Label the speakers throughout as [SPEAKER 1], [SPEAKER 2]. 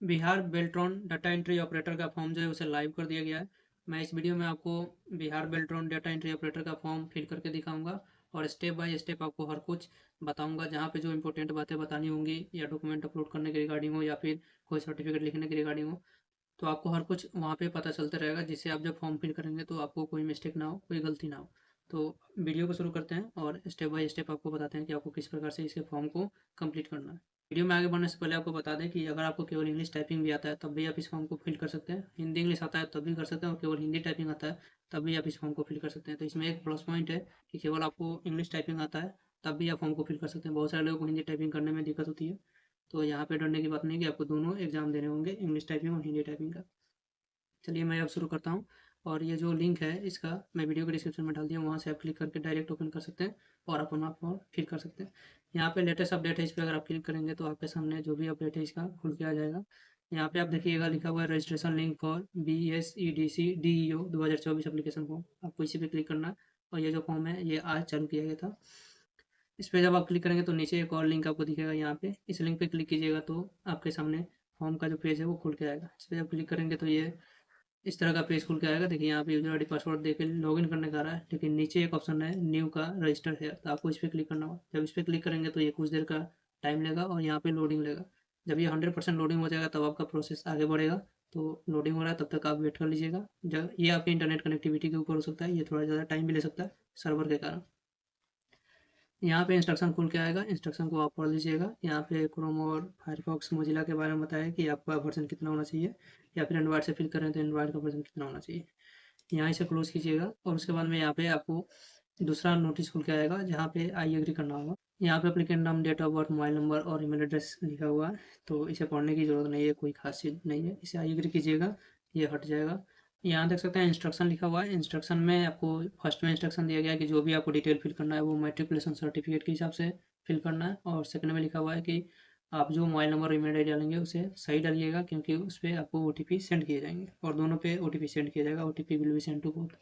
[SPEAKER 1] Bihar Beltron data entry operator का form जो है उसे लाइव कर दिया गया है। मैं इस वीडियो में आपको Bihar Beltron data entry operator का फॉर्म फिल करके दिखाऊंगा और स्टेप बाय स्टेप आपको हर कुछ बताऊंगा, जहाँ पे जो इंपॉर्टेंट बातें बतानी होंगी या डॉक्यूमेंट अपलोड करने के रिगार्डिंग हो या फिर कोई सर्टिफिकेट लिखने के रिगार्डिंग हो, तो आपको हर कुछ वहाँ पे पता चलता रहेगा, जिससे आप जब फॉर्म फिल करेंगे तो आपको कोई मिस्टेक ना हो, कोई गलती ना हो। तो वीडियो को शुरू करते हैं और स्टेप बाय स्टेप आपको बताते हैं कि आपको किस प्रकार से इसके फॉर्म को कंप्लीट करना है। वीडियो में आगे बढ़ने से पहले आपको बता दें कि अगर आपको केवल इंग्लिश टाइपिंग भी आता है तब भी आप इस फॉर्म को फिल कर सकते हैं, हिंदी इंग्लिश आता है तब भी कर सकते हैं और केवल हिंदी टाइपिंग आता है तब भी आप इस फॉर्म को फिल कर सकते हैं। तो इसमें एक प्लस पॉइंट है कि केवल आपको इंग्लिश टाइपिंग आता है तब भी आप फॉर्म को फिल कर सकते हैं। बहुत सारे लोगों को हिंदी टाइपिंग करने में दिक्कत होती है, तो यहाँ पे डरने की बात नहीं कि आपको दोनों एग्जाम देने होंगे, इंग्लिश टाइपिंग और हिंदी टाइपिंग का। चलिए मैं अब शुरू करता हूँ। और ये जो लिंक है इसका मैं वीडियो के डिस्क्रिप्शन में डाल दिया, वहाँ से आप क्लिक करके डायरेक्ट ओपन कर सकते हैं और अपना फॉर्म फिल कर सकते हैं। यहाँ पे लेटेस्ट अपडेट है, इस पर अगर आप क्लिक करेंगे तो आपके सामने जो भी अपडेट है इसका खुल के आ जाएगा। यहाँ पे आप देखिएगा लिखा हुआ है registration link for BSEDC DEO 2024 application form, आपको इसी पे क्लिक करना है। और ये जो फॉर्म है ये आज चालू किया गया था। इस पर जब आप क्लिक करेंगे तो नीचे एक और लिंक आपको दिखेगा, यहाँ पे इस लिंक पे क्लिक कीजिएगा तो आपके सामने फॉर्म का जो पेज है वो खुल के आएगा। इस पर जब क्लिक करेंगे तो ये इस तरह का पेज खुल के आएगा। देखिए यहाँ पे यूजर आईडी पासवर्ड देके लॉगिन करने का आ रहा है, लेकिन नीचे एक ऑप्शन है न्यू का रजिस्टर है, तो आपको इस पर क्लिक करना होगा। जब इस पर क्लिक करेंगे तो ये कुछ देर का टाइम लेगा और यहाँ पे लोडिंग लेगा। जब ये 100% लोडिंग हो जाएगा तब आपका प्रोसेस आगे बढ़ेगा। तो लोडिंग हो रहा है तब तक आप वेट कर लीजिएगा। जब ये आपकी इंटरनेट कनेक्टिविटी के ऊपर हो सकता है, ये थोड़ा ज़्यादा टाइम भी ले सकता है सर्वर के कारण। यहाँ पे इंस्ट्रक्शन खुल के आएगा, इंस्ट्रक्शन को आप पढ़ लीजिएगा। यहाँ पे क्रोम और फायरफॉक्स मोजिला के बारे में बताया कि आपका वर्जन कितना होना चाहिए, या फिर एंड्रॉइड से फिल करें तो एंड्रॉइड का वर्जन कितना होना चाहिए। यहाँ इसे क्लोज कीजिएगा और उसके बाद में यहाँ पे आपको दूसरा नोटिस खुल के आएगा, जहाँ पे आई एग्री करना होगा। यहाँ पे एप्लीकेंट नाम, date of birth, mobile number और ईमेल एड्रेस लिखा हुआ है, तो इसे पढ़ने की जरूरत नहीं है, कोई खास चीज़ नहीं है। इसे आई एग्री कीजिएगा, ये हट जाएगा। यहाँ देख सकते हैं इंस्ट्रक्शन लिखा हुआ है। इंस्ट्रक्शन में आपको फर्स्ट में इंस्ट्रक्शन दिया गया है कि जो भी आपको डिटेल फिल करना है वो मैट्रिकुलेशन सर्टिफिकेट के हिसाब से फिल करना है। और सेकंड में लिखा हुआ है कि आप जो मोबाइल नंबर ईमेल आई डालेंगे उसे सही डालिएगा, क्योंकि उस पर आपको OTP सेंड किए जाएंगे और दोनों पे OTP सेंड किया जाएगा। OTP will be send to both.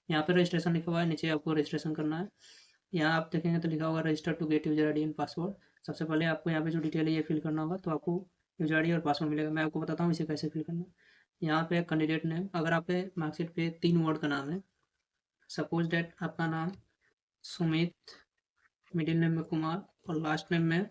[SPEAKER 1] यहाँ पे रजिस्ट्रेशन लिखा हुआ है, नीचे आपको रजिस्ट्रेशन करना है। यहाँ आप देखेंगे तो लिखा होगा register to get user ID and password. सबसे पहले आपको यहाँ पे जो डिटेल है ये फिल करना होगा, तो आपको यूजर ID और पासवर्ड मिलेगा। मैं आपको बताता हूँ इसे कैसे फिल करना है। यहाँ पे कैंडिडेट नेम, अगर आपके मार्कशीट पे 3 वर्ड का नाम है, सपोज डेट आपका नाम सुमित, मिडिल नेम में कुमार और लास्ट नेम में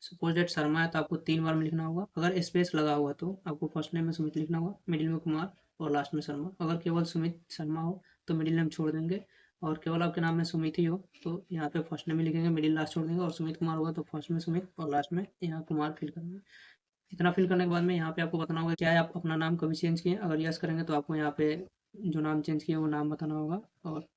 [SPEAKER 1] सपोज डेट शर्मा है, तो आपको 3 बार में लिखना होगा। अगर स्पेस लगा हुआ तो आपको फर्स्ट नेम में सुमित लिखना होगा, मिडिल में कुमार और लास्ट में शर्मा। अगर केवल सुमित शर्मा हो तो मिडिल नेम छोड़ देंगे, और केवल आपके नाम में सुमित ही हो तो यहाँ पे फर्स्ट नेम में लिखेंगे, मिडिल लास्ट छोड़ देंगे। और सुमित कुमार होगा तो फर्स्ट में सुमित और लास्ट में यहाँ कुमार फिल करेंगे। इतना फिल करने के बाद में यहाँ पे आपको बताना होगा क्या आप अपना नाम कभी चेंज किए। अगर यस करेंगे तो आपको यहाँ पे जो नाम चेंज किया वो नाम बताना होगा, और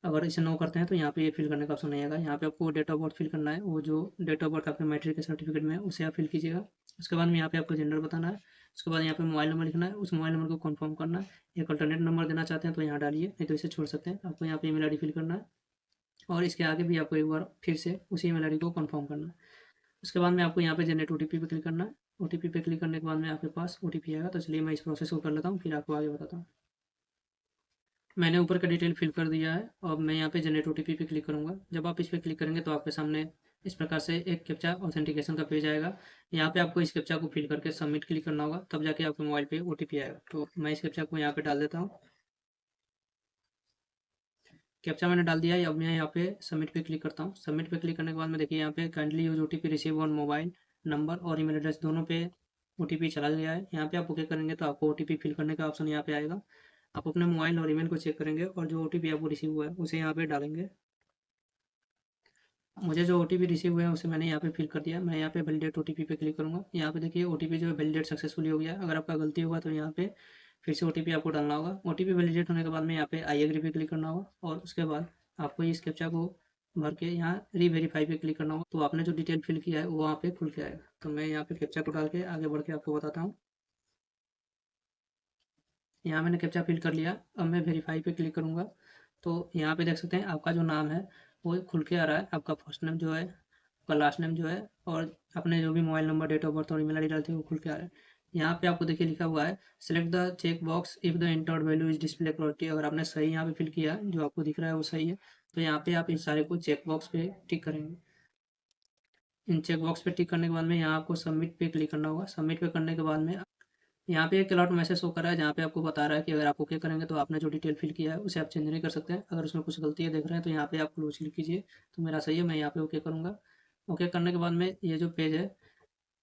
[SPEAKER 1] अगर इसे नो करते हैं तो यहाँ पे ये फिल करने का ऑप्शन नहीं आएगा। यहाँ पे आपको डेट ऑफ बर्थ फिल करना है, वो जो डेट ऑफ बर्थ आपके मैट्रिक के सर्टिफिकेट में है उसे आप फिल कीजिएगा। उसके बाद में यहाँ पे आपको जेंडर बताना है। उसके बाद यहाँ पे मोबाइल नंबर लिखना है, उस मोबाइल नंबर को कंफर्म करना है। एक अल्टरनेट नंबर देना चाहते हैं तो यहाँ डालिए, नहीं तो इसे छोड़ सकते हैं। आपको यहाँ पे ईमेल ID फिल करना है और इसके आगे भी आपको एक बार फिर से उसी ईमेल ID को कंफर्म करना है। उसके बाद में आपको यहाँ पे जनरेट OTP पे क्लिक करना है। OTP पे क्लिक करने के बाद में आपके पास OTP आएगा। तो चलिए मैं इस प्रोसेस को कर लेता हूँ, फिर आपको आगे बताता हूँ। मैंने ऊपर का डिटेल फिल कर दिया है और मैं यहाँ पे जनरेट OTP पे क्लिक करूँगा। जब आप इस पर क्लिक करेंगे तो आपके सामने इस प्रकार से एक कैप्चा ऑथेंटिकेशन का पेज आएगा। यहाँ पे आपको इस कैप्चा को फिल करके सबमिट क्लिक करना होगा, तब जाके आपके मोबाइल पे OTP आएगा। तो मैं इस कैप्चा को यहाँ पे डाल देता हूँ। कैप्चा मैंने डाल दिया है। अब मैं यहाँ पे सबमिट पे क्लिक करता हूँ। सबमिट पे क्लिक करने के बाद में देखिए यहाँ पे kindly use OTP receive on mobile number और ईमेल एड्रेस, दोनों पे OTP चला गया है। यहाँ पे आप ओके करेंगे तो आपको OTP फिल करने का ऑप्शन यहाँ पे आएगा। आप अपने मोबाइल और ईमेल को चेक करेंगे और जो OTP आपको रिसीव हुआ है उसे यहाँ पे डालेंगे। मुझे जो OTP रिसीव हुए हैं उसे मैंने यहाँ पे फिल कर दिया। मैं यहाँ पे वैलिडेट OTP पे क्लिक करूँगा। यहाँ पे देखिए OTP जो है वैलिडेट सक्सेसफुली हो गया है। अगर आपका गलती होगा तो यहाँ पे फिर से OTP आपको डालना होगा। OTP वैलिडेट होने के बाद में यहाँ पे आई एग्री पे क्लिक करना होगा और उसके बाद आपको इस कैप्चा को भर के यहाँ रीवेरीफाई पे क्लिक करना होगा। तो आपने जो डिटेल फिल किया है वो वहाँ पे खुल के आएगा। तो मैं यहाँ पे कैप्चा को डाल के आगे बढ़ के आपको बताता हूँ। यहाँ मैंने कैप्चा फिल कर लिया। अब मैं वेरीफाई पे क्लिक करूँगा तो यहाँ पे देख सकते हैं आपका जो नाम है वो खुल के आ रहा है। आपका फर्स्ट नेम जो है, आपका लास्ट नेम जो है, और अपने जो भी mobile number, date of birth और ईमेल ID डालते हैं वो खुल के आ रहा है। यहाँ पे आपको देखिए लिखा हुआ है select the check box if the entered value is display quality. अगर आपने सही यहाँ पे फिल किया, जो आपको दिख रहा है वो सही है, तो यहाँ पे आप इस सारे को चेक बॉक्स पे टिक करेंगे। इन चेक बॉक्स पे टिक करने के बाद में यहाँ आपको सबमिट पे क्लिक करना होगा। सबमिट पे करने के बाद में यहाँ पे एक अलर्ट मैसेज शो कर रहा है, जहाँ पे आपको बता रहा है कि अगर आप ओके करेंगे तो आपने जो डिटेल फिल किया है उसे आप चेंज नहीं कर सकते हैं। अगर उसमें कुछ गलतियाँ देख रहे हैं तो यहाँ पे आप क्लोज क्लिक कीजिए। तो मेरा सही है, मैं यहाँ पे ओके करूँगा। ओके करने के बाद में ये जो पेज है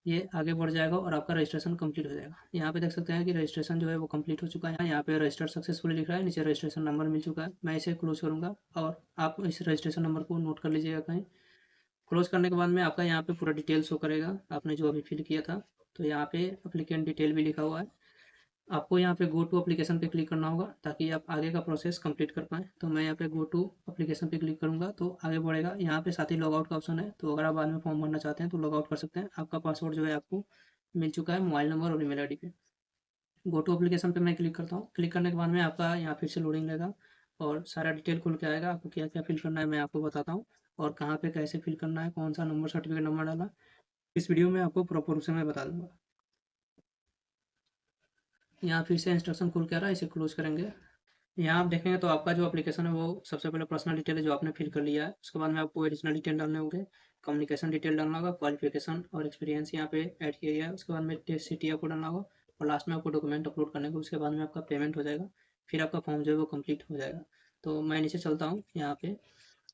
[SPEAKER 1] ये आगे बढ़ जाएगा और आपका रजिस्ट्रेशन कंप्लीट हो जाएगा। यहाँ पे देख सकते हैं कि रजिस्ट्रेशन जो है वो कंप्लीट हो चुका है। यहाँ पे रजिस्टर सक्सेसफुली लिख रहा है, नीचे रजिस्ट्रेशन नंबर मिल चुका है। मैं इसे क्लोज करूँगा और आप इस रजिस्ट्रेशन नंबर को नोट कर लीजिएगा कहीं। क्लोज करने के बाद में आपका यहाँ पे पूरा डिटेल शो करेगा, आपने जो अभी फिल किया था। तो यहाँ पे अप्लीकेंट डिटेल भी लिखा हुआ है। आपको यहाँ पे गो टू एप्लीकेशन पे क्लिक करना होगा ताकि आप आगे का प्रोसेस कंप्लीट कर पाएँ। तो मैं यहाँ पे गो टू एप्लीकेशन पे क्लिक करूँगा तो आगे बढ़ेगा। यहाँ पे साथ ही लॉग आउट का ऑप्शन है, तो अगर आप बाद में फॉर्म भरना चाहते हैं तो लॉग आउट कर सकते हैं। आपका पासवर्ड जो है आपको मिल चुका है मोबाइल नंबर और ईमेल आईडी पे। गो टू एप्लीकेशन पे मैं क्लिक करता हूँ। क्लिक करने के बाद में आपका यहाँ फिर से लोडिंग लेगा और सारा डिटेल खुल के आएगा। आपको क्या क्या फिल करना है मैं आपको बताता हूँ, और कहाँ पे कैसे फिल करना है, कौन सा नंबर सर्टिफिकेट नंबर डाला, इस वीडियो में आपको प्रॉपर रूप से मैं बता दूंगा। यहाँ फिर से इंस्ट्रक्शन खुल के आ रहा है, इसे क्लोज करेंगे। यहाँ आप देखेंगे तो आपका जो एप्लीकेशन है वो सबसे पहले पर्सनल डिटेल है जो आपने फिल कर लिया है। उसके बाद में आपको एडिशनल डिटेल डालने होंगे, कम्युनिकेशन डिटेल डालना होगा, क्वालिफिकेशन और एक्सपीरियंस यहाँ पे ऐड किया गया है। उसके बाद में टेस्ट सिटी आपको डालना होगा और लास्ट में आपको डॉक्यूमेंट अपलोड करने को। उसके बाद में आपका पेमेंट हो जाएगा, फिर आपका फॉर्म जो है वो कंप्लीट हो जाएगा। तो मैं नीचे चलता हूँ यहाँ पे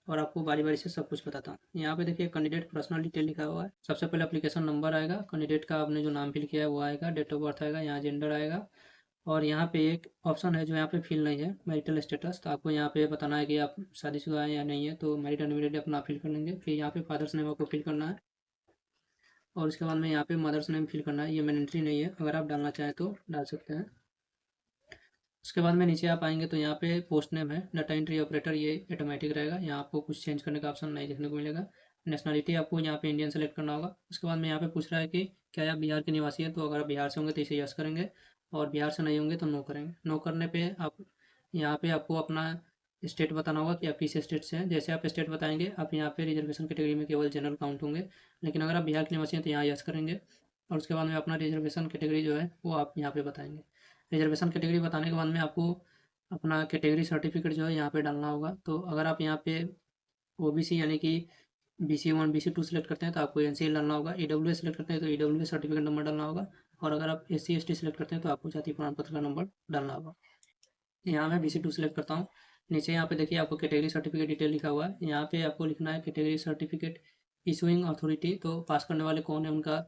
[SPEAKER 1] और आपको बारी बारी से सब कुछ बताता हूँ। यहाँ पे देखिए कैंडिडेट पर्सनल डिटेल लिखा हुआ है। सबसे पहले एप्लीकेशन नंबर आएगा, कैंडिडेट का आपने जो नाम फिल किया है वो आएगा, डेट ऑफ बर्थ आएगा, यहाँ जेंडर आएगा, और यहाँ पे एक ऑप्शन है जो यहाँ पे फिल नहीं है, मैरिटल स्टेटस। तो आपको यहाँ पे बताना है कि आप शादीशुदा हैं या नहीं है। तो मैरिड अनमेरिड अपना फिल कर लेंगे। फिर यहाँ पे फादर्स नेम आपको फिल करना है और उसके बाद में यहाँ पे मदर्स नेम फिल करना है। ये मैंडेटरी नहीं है, अगर आप डालना चाहें तो डाल सकते हैं। उसके बाद में नीचे आप आएंगे तो यहाँ पे पोस्ट नेम है, डाटा एंट्री ऑपरेटर, ये ऑटोमेटिक रहेगा। यहाँ आपको कुछ चेंज करने का ऑप्शन नहीं देखने को मिलेगा। नेशनलिटी आपको यहाँ पे इंडियन सेलेक्ट करना होगा। उसके बाद में यहाँ पे पूछ रहा है कि क्या आप बिहार के निवासी हैं। तो अगर आप बिहार से होंगे तो इसे यस करेंगे, और बिहार से नहीं होंगे तो नो करेंगे। नो करने पे आप यहाँ पे आपको अपना स्टेट बताना होगा कि आप किस स्टेट से हैं। जैसे आप स्टेट बताएंगे आप यहाँ पे रिजर्वेशन कैटेगरी में केवल जनरल काउंट होंगे, लेकिन अगर आप बिहार के निवासी हैं तो यहाँ यस करेंगे। और उसके बाद में अपना रिजर्वेशन कैटेगरी जो है वो आप यहाँ पे बताएंगे। रिजर्वेशन कैटेगरी बताने के बाद में आपको अपना कैटेगरी सर्टिफिकेट जो है यहाँ पे डालना होगा। तो अगर आप यहाँ पे ओबीसी यानी कि BC 1 BC 2 सेलेक्ट करते हैं तो आपको NCL डालना होगा। EWS सेलेक्ट करते हैं तो EWS सर्टिफिकेट नंबर डालना होगा, और अगर आप SC ST सेलेक्ट करते हैं तो आपको जाति प्रमाण पत्र का नंबर डालना होगा। यहाँ मैं BC 2 सेलेक्ट करता हूँ। नीचे यहाँ पे देखिए आपको कैटेगरी सर्टिफिकेट डिटेल लिखा हुआ है। यहाँ पे आपको लिखना है कैटेगरी सर्टिफिकेट इशूइंग अथॉरिटी, तो पास करने वाले कौन है उनका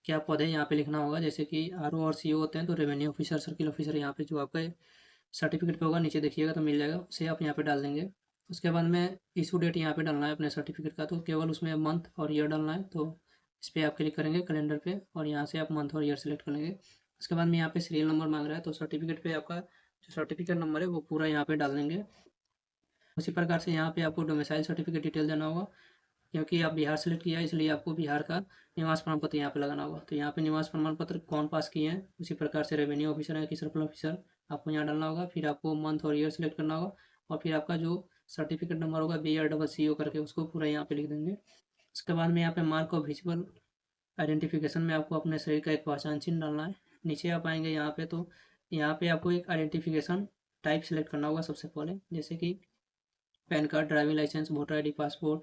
[SPEAKER 1] क्या पद है यहाँ पे लिखना होगा। जैसे कि RO और CO होते हैं तो रेवेन्यू ऑफिसर, सर्किल ऑफिसर, यहाँ पे जो आपका सर्टिफिकेट पे होगा नीचे देखिएगा तो मिल जाएगा, उसे आप यहाँ पे डाल देंगे। उसके बाद में इशू डेट यहाँ पे डालना है अपने सर्टिफिकेट का, तो केवल उसमें मंथ और ईयर डालना है। तो इस पर आप क्लिक करेंगे कैलेंडर पे और यहाँ से आप मंथ और ईयर सेलेक्ट कर लेंगे। उसके बाद में यहाँ पे सीरियल नंबर मांग रहा है, तो सर्टिफिकेट पे आपका जो सर्टिफिकेट नंबर है वो पूरा यहाँ पे डाल देंगे। उसी प्रकार से यहाँ पे आपको डोमिसाइल सर्टिफिकेट डिटेल देना होगा, क्योंकि आप बिहार सेलेक्ट किया है इसलिए आपको बिहार का निवास प्रमाण पत्र यहाँ पे लगाना होगा। तो यहाँ पे निवास प्रमाण पत्र कौन पास किए हैं, उसी प्रकार से रेवेन्यू ऑफिसर है कि सर्कल ऑफिसर, आपको यहाँ डालना होगा। फिर आपको मंथ और ईयर सेलेक्ट करना होगा, और फिर आपका जो सर्टिफिकेट नंबर होगा BR/CO करके उसको पूरा यहाँ पे लिख देंगे। उसके बाद में यहाँ पे मार्क ऑफ विजुअल आइडेंटिफिकेशन में आपको अपने शरीर का एक पहचान चिन्ह डालना है। नीचे आप आएंगे यहाँ पे तो यहाँ पे आपको एक आइडेंटिफिकेशन टाइप सेलेक्ट करना होगा सबसे पहले, जैसे कि pan card, driving licence, voter ID, passport,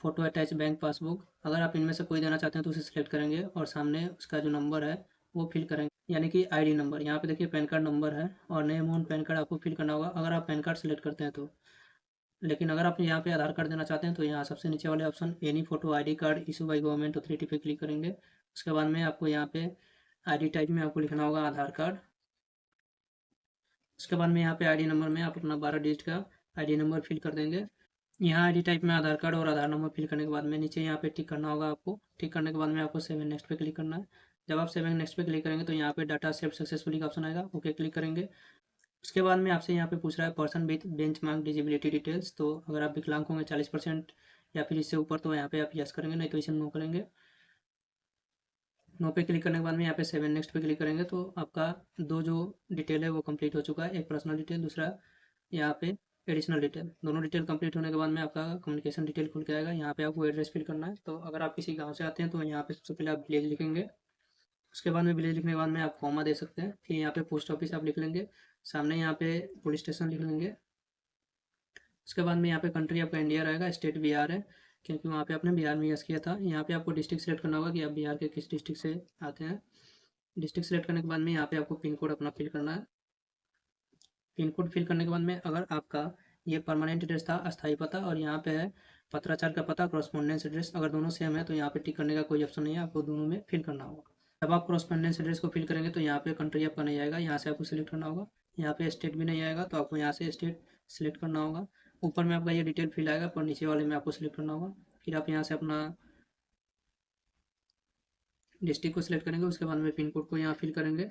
[SPEAKER 1] photo attach, bank passbook. अगर आप इनमें से कोई देना चाहते हैं तो उसे सिलेक्ट करेंगे और सामने उसका जो नंबर है वो फिल करेंगे, यानी कि ID नंबर। यहाँ पे देखिए पैन कार्ड नंबर है और नेम ऑन पैन कार्ड आपको फिल करना होगा अगर आप पैन कार्ड सेलेक्ट करते हैं तो। लेकिन अगर आप यहाँ पे आधार कार्ड देना चाहते हैं तो यहाँ सबसे नीचे वाले option any photo ID card issue by government authority पे क्लिक करेंगे। उसके बाद में आपको यहाँ पे ID टाइप में आपको लिखना होगा आधार कार्ड। उसके बाद में यहाँ पे ID नंबर में आप अपना 12 डिजिट का ID नंबर फिल कर देंगे। यहाँ ID टाइप में आधार कार्ड और आधार नंबर फिल करने के बाद में नीचे यहाँ पे टिक करना होगा आपको। टिक करने के बाद में आपको सेव नेक्स्ट पे क्लिक करना है। जब आप सेव नेक्स्ट पे क्लिक करेंगे तो यहाँ पे डाटा सेव सक्सेसफुली का ऑप्शन आएगा, ओके क्लिक करेंगे। उसके बाद में आपसे यहाँ पे पूछ रहा है पर्सन विथ बेंचमार्क डिजिबिलिटी डिटेल्स, तो अगर आप विकलांग होंगे 40% या फिर इससे ऊपर तो यहाँ पे आप यस करेंगे, नहीं तो इसे नो करेंगे। नो पे क्लिक करने के बाद में यहाँ पे सेव नेक्स्ट पे क्लिक करेंगे तो आपका दो जो डिटेल है वो कंप्लीट हो चुका है, एक पर्सनल डिटेल, दूसरा यहाँ पे एडिशनल डिटेल। दोनों डिटेल कंप्लीट होने के बाद में आपका कम्युनिकेशन डिटेल खुल के आएगा। यहाँ पे आपको एड्रेस फिल करना है। तो अगर आप किसी गांव से आते हैं तो यहाँ पे सबसे पहले आप विलेज लिखेंगे। उसके बाद में विलेज लिखने के बाद में आप कॉमा दे सकते हैं। फिर यहाँ पे पोस्ट ऑफिस आप लिख लेंगे, सामने यहाँ पे पुलिस स्टेशन लिख लेंगे। उसके बाद में यहाँ पे कंट्री आपका इंडिया रहेगा, स्टेट बिहार है, क्योंकि वहाँ पे आपने बिहार में यस किया था। यहाँ पे आपको डिस्ट्रिक्ट सेलेक्ट करना होगा कि आप बिहार के किस डिस्ट्रिक्ट से आते हैं। डिस्ट्रिक्ट सेलेक्ट करने के बाद में यहाँ पे आपको पिन कोड अपना फिल करना है। पिन कोड फिल करने के बाद में अगर आपका ये परमानेंट एड्रेस था, अस्थायी पता, और यहाँ पे है पत्राचार का पता, कॉरस्पॉन्डेंस एड्रेस, अगर दोनों सेम है तो यहाँ पे टिक करने का कोई ऑप्शन नहीं है, आपको दोनों में फिल करना होगा। जब आप कॉरस्पॉन्डेंस एड्रेस को फिल करेंगे तो यहाँ पे कंट्री आपका नहीं आएगा, यहाँ से आपको सिलेक्ट करना होगा। यहाँ पे स्टेट भी नहीं आएगा, तो आपको यहाँ से स्टेट सिलेक्ट करना होगा। ऊपर में आपका ये डिटेल फिल आएगा, पर नीचे वाले में आपको सिलेक्ट करना होगा। फिर आप यहाँ से अपना डिस्ट्रिक्ट को सिलेक्ट करेंगे, उसके बाद में पिन कोड को यहाँ फिल करेंगे।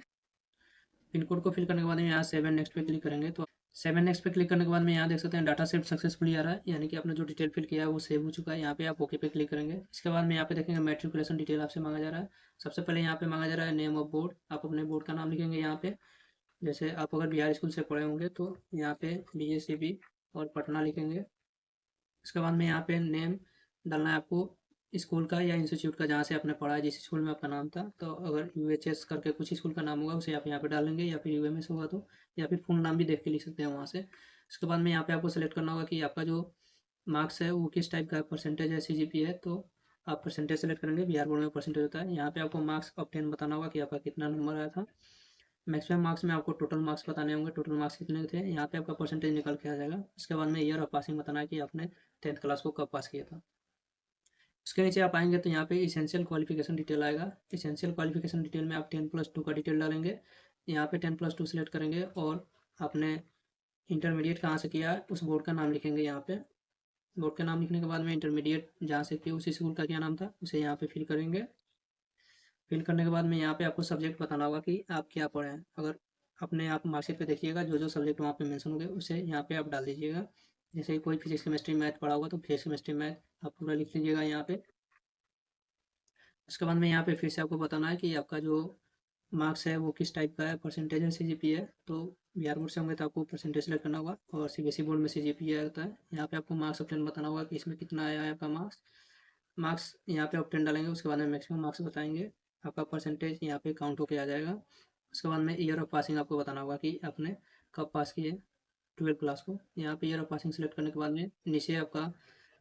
[SPEAKER 1] पिन कोड को फिल करने के बाद में यहाँ 7 नेक्स्ट पे क्लिक करेंगे, तो 7 नेक्स्ट पे क्लिक करने के बाद में यहाँ देख सकते हैं डाटा सेव सक्सेसफुली आ रहा है, यानी कि आपने जो डिटेल फिल किया है वो सेव हो चुका है। यहाँ पे आप ओके पे क्लिक करेंगे। इसके बाद में यहाँ पे देखेंगे मैट्रिकुलेशन डिटेल आपसे मांगा जा रहा है। सबसे पहले यहाँ पे मांगा जा रहा है नेम ऑफ बोर्ड, आप अपने बोर्ड का नाम लिखेंगे यहाँ पे। जैसे आप अगर बिहार स्कूल से पढ़े होंगे तो यहाँ पे BSCB और पटना लिखेंगे। उसके बाद में यहाँ पे नेम डालना है आपको स्कूल का या इंस्टीट्यूट का, जहाँ से आपने पढ़ा है, जिस स्कूल में आपका नाम था। तो अगर UHS करके कुछ स्कूल का नाम होगा उसे आप यहाँ पे डालेंगे, या फिर UMS होगा तो, या फिर फुल नाम भी देख के लिख सकते हैं वहाँ से। उसके बाद में यहाँ पे आपको सेलेक्ट करना होगा कि आपका जो मार्क्स है वो किस टाइप का परसेंटेज है, CGPA है, तो आप परसेंटेज सेलेक्ट करेंगे। बिहार बोर्ड में परसेंटेज होता है। यहाँ पे आपको मार्क्स ऑब्टेन बताना होगा कि आपका कितना नंबर आया था। मैक्सिमम मार्क्स में आपको टोटल मार्क्स बताने होंगे, टोटल मार्क्स कितने थे। यहाँ पे आपका परसेंटेज निकल के आ जाएगा। उसके बाद में ईयर ऑफ पासिंग बताना है कि आपने 10th क्लास को कब पास किया था। उसके नीचे आप आएंगे तो यहाँ पे इसेंशियल क्वालिफिकेशन डिटेल आएगा। इसेंशियल क्वालिफिकेशन डिटेल में आप 10+2 का डिटेल डालेंगे। यहाँ पे 10+2 सेलेक्ट करेंगे और आपने इंटरमीडिएट कहाँ से किया है उस बोर्ड का नाम लिखेंगे। यहाँ पे बोर्ड का नाम लिखने के बाद में इंटरमीडिएट जहाँ से किया उसी स्कूल का क्या नाम था उसे यहाँ पे फिल करेंगे। फिल करने के बाद में यहाँ पे आपको सब्जेक्ट बताना होगा कि आप क्या पढ़े हैं। अगर अपने आप मार्कशीट पे देखिएगा जो जो सब्जेक्ट वहाँ पे मेंशन होंगे उसे यहाँ पे आप डाल दीजिएगा। जैसे कोई फिजिक्स केमिस्ट्री मैथ पढ़ा होगा तो फिजिक्स केमिस्ट्री मैथ आप पूरा लिख लीजिएगा यहाँ पे। उसके बाद में यहाँ पे फिर से आपको बताना है कि आपका जो मार्क्स है वो किस टाइप का है, परसेंटेज है, CGPA है। तो बिहार बोर्ड से होंगे तो आपको परसेंटेज सेलेक्ट करना होगा, और CBSE बोर्ड में CGPA आता है। यहाँ पे आपको मार्क्स ऑप्टेन बताना होगा कि इसमें कितना आया है आपका मार्क्स। मार्क्स यहाँ पे ऑप्टेन डालेंगे, उसके बाद में मैक्सिमम मार्क्स बताएंगे, आपका परसेंटेज यहाँ पे काउंट होके आ जाएगा। उसके बाद में ईयर ऑफ पासिंग आपको बताना होगा कि आपने कब पास किए 12th क्लास को। यहाँ पे ईयर ऑफ पासिंग सेलेक्ट करने के बाद में नीचे आपका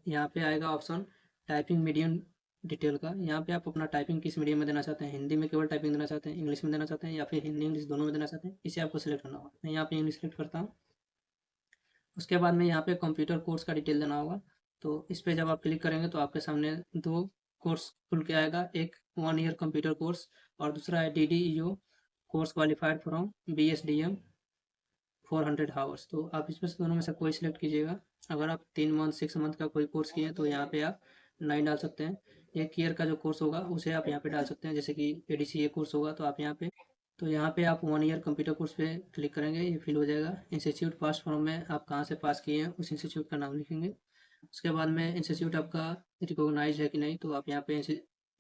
[SPEAKER 1] यहाँ पे आएगा ऑप्शन टाइपिंग मीडियम डिटेल का। यहाँ पे आप अपना टाइपिंग किस मीडियम में देना चाहते हैं, हिंदी में केवल टाइपिंग देना चाहते हैं, इंग्लिश में देना चाहते हैं, या फिर हिंदी इंग्लिश दोनों में देना चाहते हैं, इसे आपको सिलेक्ट करना होगा। मैं यहाँ पे इंग्लिश सेलेक्ट करता हूँ। उसके बाद में यहाँ पे कंप्यूटर कोर्स का डिटेल देना होगा। तो इस पे जब आप क्लिक करेंगे तो आपके सामने दो कोर्स खुल के आएगा, एक 1 ईयर कंप्यूटर कोर्स और दूसरा है DDEO course qualified from BSDM 400 hours. तो आप इसमें से दोनों में से कोई सिलेक्ट कीजिएगा। अगर आप 3 मंथ 6 मंथ का कोई कोर्स किए हैं तो यहाँ पे आप 9 डाल सकते हैं। एक ईयर का जो कोर्स होगा उसे आप यहाँ पे डाल सकते हैं, जैसे कि ADCA कोर्स होगा तो आप यहाँ पे, तो यहाँ पे आप 1 ईयर कंप्यूटर कोर्स पे क्लिक करेंगे, ये फिल हो जाएगा। इंस्टीट्यूट पास फॉर्म में आप कहाँ से पास किए हैं उस इंस्टीट्यूट का नाम लिखेंगे। उसके बाद में इंस्टीट्यूट आपका रिकॉग्नाइज है कि नहीं, तो आप यहाँ पे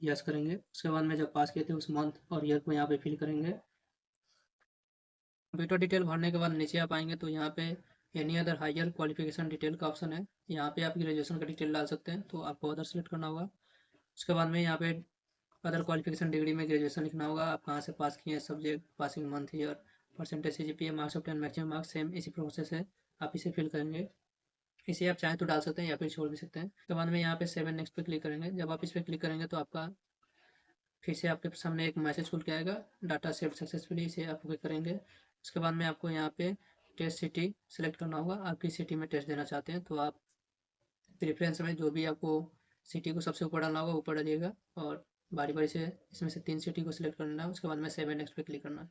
[SPEAKER 1] यस करेंगे। उसके बाद में जब पास किए थे उस मंथ और ईयर को यहाँ पे फिल करेंगे। कंप्यूटर डिटेल भरने के बाद नीचे आप आएंगे तो यहाँ पे any other higher qualification detail का ऑप्शन है। यहाँ पे आप ग्रेजुएशन का डिटेल डाल सकते हैं, तो आपको अदर सेलेक्ट करना होगा। उसके बाद में यहाँ पे अदर क्वालिफिकेशन डिग्री में ग्रेजुएशन लिखना होगा, आप कहाँ से पास किए हैं, subject, passing month, year, percentage, CGPA, marks of 10, maximum marks, same इसी प्रोसेस है। आप इसे फिल करेंगे। इसे आप चाहें तो डाल सकते हैं या फिर छोड़ भी सकते हैं। उसके बाद में यहाँ पे 7 नेक्स्ट पे क्लिक करेंगे। जब आप इस पर क्लिक करेंगे तो आपका फिर से आपके सामने एक मैसेज खुल के आएगा, डाटा सेव सक्सेसफुली, इसे आप ओके करेंगे। उसके बाद में आपको यहाँ पे टेस्ट सिटी सेलेक्ट करना होगा। आप किस सिटी में टेस्ट देना चाहते हैं, तो आप प्रेफरेंस में जो भी आपको सिटी को सबसे ऊपर डालना होगा ऊपर डालिएगा, और बारी बारी से इसमें से 3 सिटी को सिलेक्ट करना है। उसके बाद में 7 नेक्स्ट पे क्लिक करना है।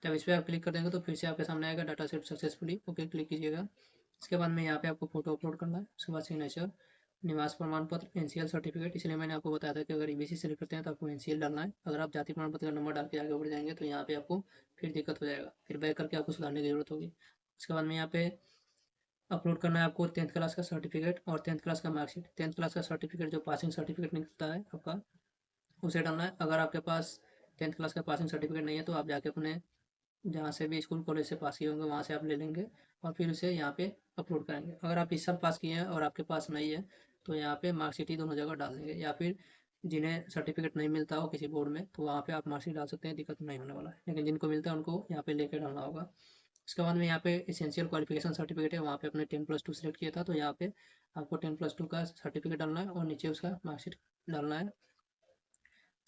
[SPEAKER 1] जब इस पर आप क्लिक कर देंगे तो फिर से आपके सामने आएगा data save successfully, okay click कीजिएगा। इसके बाद में यहाँ पे आपको फोटो अपलोड करना है। उसके बाद सिग्नेचर, निवास प्रमाण पत्र, NCL सर्टिफिकेट, इसलिए मैंने आपको बताया था कि अगर EBC सेलेक्ट करते हैं तो आपको NCL डालना है। अगर आप जाति प्रमाण पत्र का नंबर डाल के आगे बढ़ जाएंगे तो यहाँ पे आपको फिर दिक्कत हो जाएगा, फिर बैक करके आपको सुधारने की जरूरत होगी। उसके बाद में यहाँ पे अपलोड करना है आपको 10th क्लास का सर्टिफिकेट और 10th क्लास का मार्कशीट। 10th क्लास का सर्टिफिकेट जो पासिंग सर्टिफिकेट निकलता है आपका, उसे डालना है। अगर आपके पास 10th क्लास का पासिंग सर्टिफिकेट नहीं है तो आप जाके अपने जहाँ से भी स्कूल कॉलेज से पास किए होंगे वहाँ से आप ले लेंगे और फिर उसे यहाँ पे अपलोड करेंगे। अगर आप इस साल पास किए हैं और आपके पास नहीं है तो यहाँ पे मार्कशीट ही दोनों जगह डाल देंगे, या फिर जिन्हें सर्टिफिकेट नहीं मिलता हो किसी बोर्ड में तो वहाँ पे आप मार्कशीट डाल सकते हैं, दिक्कत नहीं होने वाला है। लेकिन जिनको मिलता है उनको यहाँ पे लेके डालना होगा। उसके बाद में यहाँ पे एसेंशियल क्वालिफिकेशन सर्टिफिकेट है, वहाँ पे अपने 10+2 सेलेक्ट किया था, तो यहाँ पे आपको 10+2 का सर्टिफिकेट डालना है और नीचे उसका मार्कशीट डालना है।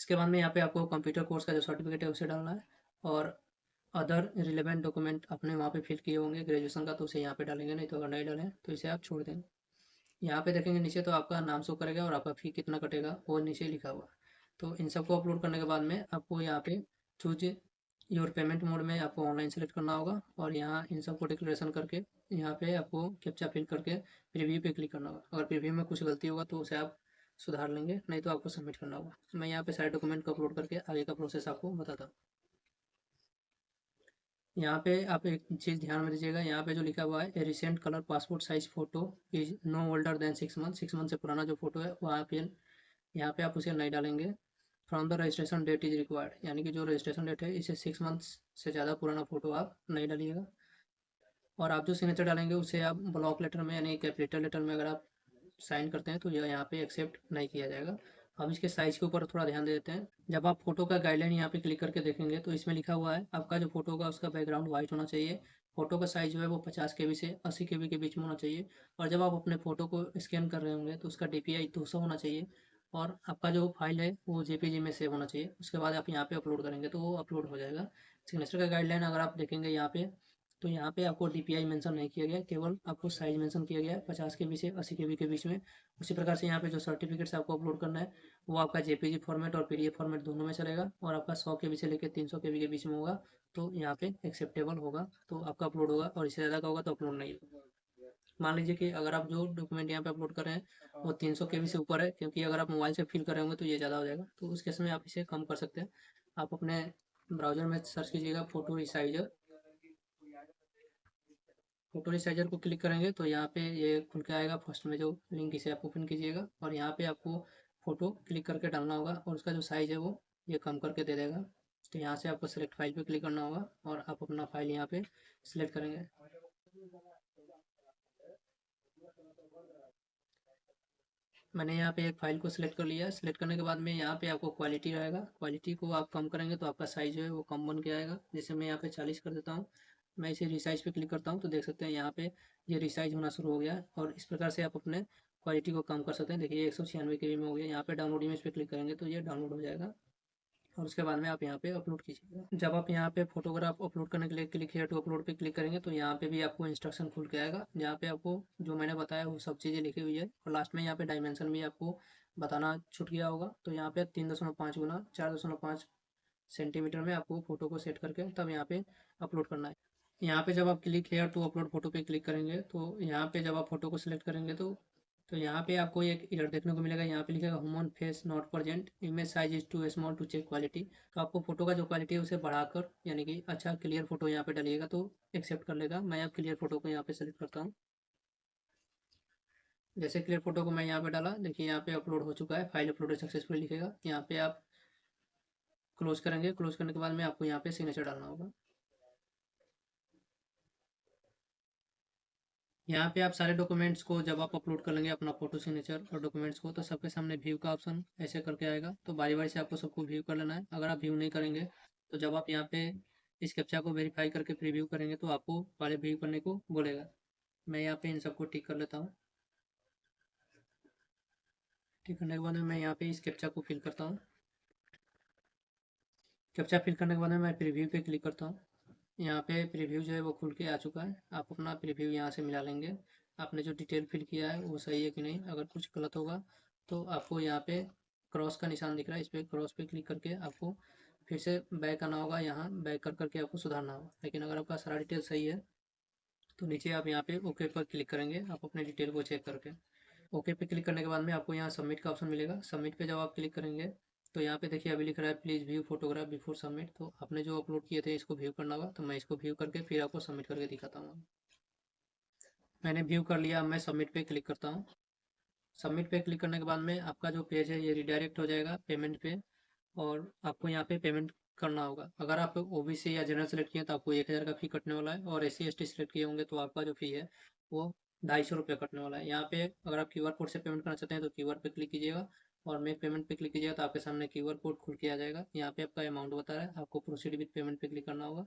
[SPEAKER 1] इसके बाद में यहाँ पे आपको कंप्यूटर कोर्स का जो सर्टिफिकेट है उसे डालना है, और अदर रिलेवेंट डॉक्यूमेंट अपने वहाँ पे फिल किए होंगे ग्रेजुएशन का, तो उसे यहाँ पे डालेंगे, नहीं तो अगर नहीं डालें तो इसे आप छोड़ देंगे। यहाँ पे देखेंगे नीचे तो आपका नाम शो करेगा और आपका फ़ी कितना कटेगा वो नीचे लिखा हुआ। तो इन सबको अपलोड करने के बाद में आपको यहाँ पे चूज योर पेमेंट मोड में आपको ऑनलाइन सेलेक्ट करना होगा, और यहाँ इन सबको डिक्लेरेशन करके यहाँ पे आपको कैप्चा फिल करके प्रीव्यू पे क्लिक करना होगा। अगर प्रीव्यू में कुछ गलती होगा तो उसे आप सुधार लेंगे, नहीं तो आपको सबमिट करना होगा। मैं यहाँ पे सारे डॉक्यूमेंट को अपलोड करके आगे का प्रोसेस आपको बताता हूँ। यहाँ पे आप एक चीज़ ध्यान में दीजिएगा, यहाँ पे जो लिखा हुआ है recent colour passport size photo is know older than 6 month, 6 month से पुराना जो फोटो है वहाँ पे यहाँ पे आप उसे नहीं डालेंगे। From the registration date is required, यानी कि जो रजिस्ट्रेशन डेट है इसे 6 मंथ्स से ज़्यादा पुराना फोटो आप नहीं डालिएगा। और आप जो सिग्नेचर डालेंगे उसे आप ब्लॉक लेटर में यानी कैपिटल लेटर में अगर आप साइन करते हैं तो यह यहाँ पे एक्सेप्ट नहीं किया जाएगा। अब इसके साइज़ के ऊपर थोड़ा ध्यान दे देते हैं। जब आप फोटो का गाइडलाइन यहाँ पे क्लिक करके देखेंगे तो इसमें लिखा हुआ है आपका जो फोटो होगा उसका बैकग्राउंड वाइट होना चाहिए। फोटो का साइज जो है वो 50 KB से 80 KB के बीच में होना चाहिए। और जब आप अपने फोटो को स्कैन कर रहे होंगे तो उसका DPI 200 होना चाहिए, और आपका जो फाइल है वो JPG में सेव होना चाहिए। उसके बाद आप यहाँ पे अपलोड करेंगे तो वो अपलोड हो जाएगा। सिग्नेचर का गाइडलाइन अगर आप देखेंगे यहाँ पे, तो यहाँ पे आपको DPI मेंशन नहीं किया गया, केवल आपको साइज मेंशन किया गया है 50 KB से 80 KB के बीच में। उसी प्रकार से यहाँ पे जो सर्टिफिकेट्स आपको अपलोड करना है वो आपका JPG फॉर्मेट और PDF फॉर्मेट दोनों में चलेगा, और आपका 100 KB से लेकर 300 KB के बीच में होगा तो यहाँ पे एक्सेप्टेबल होगा, तो आपका अपलोड होगा, और इससे ज़्यादा का होगा तो अपलोड नहीं होगा। मान लीजिए कि अगर आप जो डॉक्यूमेंट यहाँ पे अपलोड कर रहे हैं वो 300 KB से ऊपर है, क्योंकि अगर आप मोबाइल से फिल कर रहे होंगे तो ये ज़्यादा हो जाएगा, तो उस केस में आप इसे कम कर सकते हैं। आप अपने ब्राउजर में सर्च कीजिएगा फोटो रिसाइजर, फोटो रिसाइजर को क्लिक करेंगे तो यहाँ पे ये खुल के आएगा फर्स्ट में जो लिंक, इसे आप ओपन कीजिएगा, और यहाँ पे आपको फ़ोटो क्लिक करके डालना होगा, और उसका जो साइज़ है वो ये कम करके दे देगा। तो यहाँ से आपको सेलेक्ट फाइल पे क्लिक करना होगा और आप अपना फाइल यहाँ पे सिलेक्ट करेंगे। मैंने यहाँ पे एक फ़ाइल को सिलेक्ट कर लिया। सिलेक्ट करने के बाद में यहाँ पे आपको क्वालिटी रहेगा, क्वालिटी को आप कम करेंगे तो आपका साइज़ जो है वो कम बन के आएगा। जैसे मैं यहाँ पे 40 कर देता हूँ, मैं इसे रिसाइज पे क्लिक करता हूँ तो देख सकते हैं यहाँ पे ये रिसाइज होना शुरू हो गया है, और इस प्रकार से आप अपने क्वालिटी को कम कर सकते हैं। देखिए 196 KB में हो गया। यहाँ पे डाउनलोड इमेज पे क्लिक करेंगे तो ये डाउनलोड हो जाएगा, और उसके बाद में आप यहाँ पे अपलोड कीजिएगा। जब आप यहाँ पे फोटोग्राफ अपलोड करने के लिए क्लिक हियर टू अपलोड पे क्लिक करेंगे तो यहाँ पे भी आपको इंस्ट्रक्शन खुल के आएगा, जहाँ पे आपको जो मैंने बताया वो सब चीज़ें लिखी हुई है, और लास्ट में यहाँ पे डायमेंशन भी आपको बताना छूट गया होगा। तो यहाँ पे 3.5 गुना 4.5 सेंटीमीटर में आपको फोटो को सेट करके तब यहाँ पे अपलोड करना है। यहाँ पे जब आप click here to upload photo पे क्लिक करेंगे तो यहाँ पे जब आप फोटो को सिलेक्ट करेंगे तो यहाँ पे आपको एक एरर देखने को मिलेगा। यहाँ पे लिखेगा human face not present, image size is too small to check quality. तो आपको फोटो का जो क्वालिटी है उसे बढ़ाकर यानी कि अच्छा क्लियर फोटो यहाँ पे डालिएगा तो एक्सेप्ट कर लेगा। मैं अब क्लियर फोटो को यहाँ पे सेलेक्ट करता हूँ। जैसे क्लियर फोटो को मैं यहाँ पे डाला, देखिए यहाँ पे अपलोड हो चुका है, फाइल अपलोडेड सक्सेसफुली लिखेगा। यहाँ पे आप क्लोज करेंगे, क्लोज करने के बाद में आपको यहाँ पे सिग्नेचर डालना होगा। यहाँ पे आप सारे डॉक्यूमेंट्स को जब आप अपलोड कर लेंगे अपना फोटो सिग्नेचर और डॉक्यूमेंट्स को, तो सबके सामने व्यू का ऑप्शन ऐसे करके आएगा। तो बारी बारी से आपको सबको व्यू कर लेना है। अगर आप व्यू नहीं करेंगे तो जब आप यहाँ पे इस कैप्चा को वेरीफाई करके प्रीव्यू करेंगे तो आपको पहले व्यू करने को बोलेगा। मैं यहाँ पे इन सबको टिक कर लेता हूँ। टिक करने के बाद में मैं यहाँ पे इस कैप्चा को फिल करता हूँ। कैप्चा फिल करने के बाद में मैं प्रीव्यू पे क्लिक करता हूँ। यहाँ पे प्रीव्यू जो है वो खुल के आ चुका है। आप अपना प्रीव्यू यहाँ से मिला लेंगे। आपने जो डिटेल फिल किया है वो सही है कि नहीं। अगर कुछ गलत होगा तो आपको यहाँ पे क्रॉस का निशान दिख रहा है, इस पर क्रॉस पे क्लिक करके आपको फिर से बैक आना होगा। यहाँ बैक कर करके आपको सुधारना होगा। लेकिन अगर आपका सारा डिटेल सही है तो नीचे आप यहाँ पे ओके पर क्लिक करेंगे, आप अपने डिटेल को चेक करके। ओके पे क्लिक करने के बाद में आपको यहाँ सबमिट का ऑप्शन मिलेगा। सबमिट पे जब आप क्लिक करेंगे तो यहाँ पे देखिए अभी लिख रहा है please view photograph before submit. तो आपने जो अपलोड किए थे इसको व्यू करना होगा, तो मैं इसको व्यू करके फिर आपको सबमिट करके दिखाता हूँ। मैंने व्यू कर लिया, अब मैं सबमिट पे क्लिक करता हूँ। सबमिट पे क्लिक करने के बाद में आपका जो पेज है ये रिडायरेक्ट हो जाएगा पेमेंट पे, और आपको यहाँ पे पेमेंट करना होगा। अगर आप OBC या जनरल सेलेक्ट किए तो आपको 1,000 का फ़ी कटने वाला है, और SC ST सेलेक्ट किए होंगे तो आपका जो फ़ी है वो 250 रुपये कटने वाला है। यहाँ पे अगर आप QR कोड से पेमेंट करना चाहते हैं तो QR पे क्लिक कीजिएगा, और मेक पेमेंट पे क्लिक कीजिएगा तो आपके सामने QR कोड खुल के आ जाएगा। यहाँ पे आपका अमाउंट बता रहा है, आपको प्रोसीड विथ पेमेंट पे क्लिक करना होगा।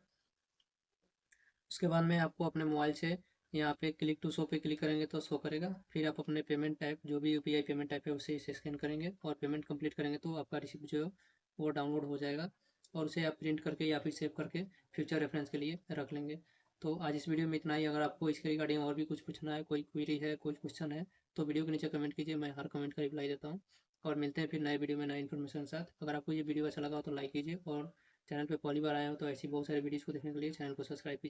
[SPEAKER 1] उसके बाद में आपको अपने मोबाइल से यहाँ पे क्लिक टू शो पे क्लिक करेंगे तो शो करेगा। फिर आप अपने पेमेंट टाइप जो भी यूपीआई पेमेंट टाइप है उसे इसे स्कैन करेंगे और पेमेंट कंप्लीट करेंगे तो आपका रिसिप्ट जो है वो डाउनलोड हो जाएगा और उसे आप प्रिंट करके या फिर सेव करके फ्यूचर रेफरेंस के लिए रख लेंगे। तो आज इस वीडियो में इतना ही। अगर आपको इसके रिगार्डिंग और भी कुछ पूछना है, कोई क्वेरी है, कुछ क्वेश्चन है, तो वीडियो के नीचे कमेंट कीजिए, मैं हर कमेंट का रिप्लाई देता हूँ। और मिलते हैं फिर नए वीडियो में नए इन्फॉर्मेशन के साथ। अगर आपको ये वीडियो अच्छा लगा हो तो लाइक कीजिए और चैनल पे पहली बार आए हो तो ऐसी बहुत सारी वीडियोज़ को देखने के लिए चैनल को सब्सक्राइब कीजिए।